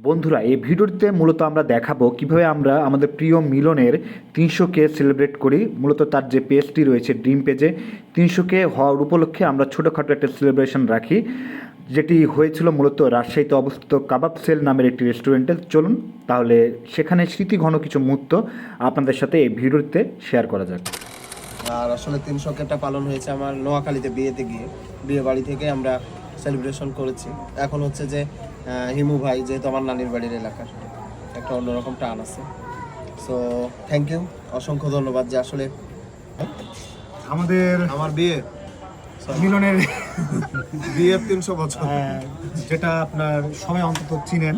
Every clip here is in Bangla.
বন্ধুরা, এই ভিডিওতে মূলত আমরা দেখাবো কিভাবে আমরা আমাদের প্রিয় মিলনের 300K সেলিব্রেট করি। মূলত তার যে পেজটি রয়েছে ড্রিম পেজে 300K হওয়ার উপলক্ষে আমরা ছোটোখাটো একটা সেলিব্রেশন রাখি, যেটি হয়েছিল মূলত রাজশাহীতে অবস্থিত কাবাব সেল নামের একটি রেস্টুরেন্টে। চলুন তাহলে সেখানে স্মৃতিঘন কিছু মুহূর্ত আপনাদের সাথে এই ভিডিওতে শেয়ার করা যাক। আর আসলে 300Kটা পালন হয়েছে আমার নোয়াখালীতে বিয়েতে গিয়ে, বিয়ে বাড়ি থেকে আমরা সেলিব্রেশন করেছি। এখন হচ্ছে যে হিমু ভাই যেহেতু আমার নানির বাড়ির এলাকার, একটা অন্যরকম টান আছে। সো থ্যাংক ইউ, অসংখ্য ধন্যবাদ। যে আসলে আমাদের আমার বিয়ে মিলনের বিয়ের 300 বছর যেটা আপনার সবাই অন্তত চিনেন,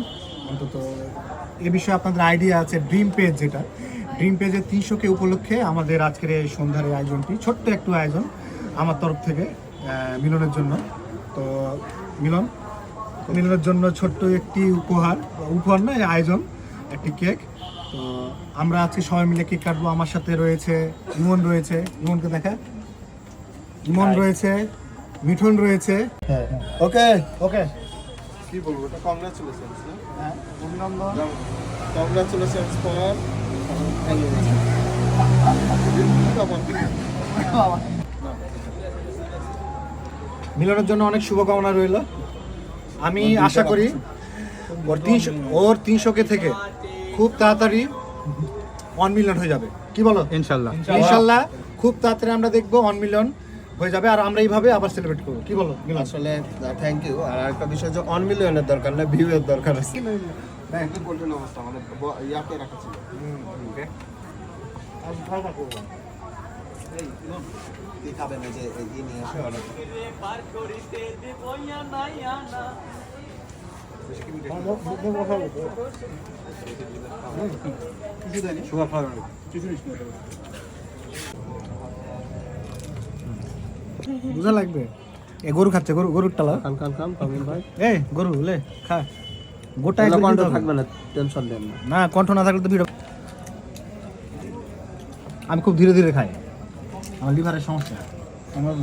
অন্তত এ বিষয়ে আপনাদের আইডিয়া আছে। ড্রিম পেজ, যেটা ড্রিম পেজের 300K উপলক্ষে আমাদের আজকের এই সন্ধ্যার এই আয়োজনটি, ছোট্ট একটু আয়োজন আমার তরফ থেকে মিলনের জন্য। তো মিলনের জন্য ছোট্ট একটি উপহার নয়, আয়োজন একটি কেক। তো আমরা আজকে সবাই মিলে কেক কাটবো। আমার সাথে রয়েছে ইমন, ইমনকে দেখা, ইমন রয়েছে, মিঠুন রয়েছে। ওকে ওকে, কি বলবো, এটা কংগ্রাচুলেশনস না? হ্যাঁ, অভিনন্দন। কংগ্রাচুলেশনস ফর মিলনের জন্য অনেক শুভকামনা রইল। আমি আশা করি ওর 300K থেকে খুব তাড়াতাড়ি 1 মিলিয়ন হয়ে যাবে। কি বলো? ইনশাল্লাহ খুব তাড়াতাড়ি আমরা দেখবো 1 মিলিয়ন হয়ে যাবে, আর আমরা এইভাবে আবার সেলিব্রেট করবো। কি বলো মিলন? আসলে থ্যাংক ইউ। আর একটা বিষয় যে 1 মিলিয়নের দরকার না, ভিউয়ের দরকার আছে। বুঝা লাগবে। এ গরু খাচ্ছে, গরুর টালা। এই গরু লে খা, গোটা থাকবে না, টেনশন নেন না। না, কণ্ঠ না থাকলে তো ভিড়। আমি খুব ধীরে ধীরে খাই, আমার লিভারের সমস্যা। আমার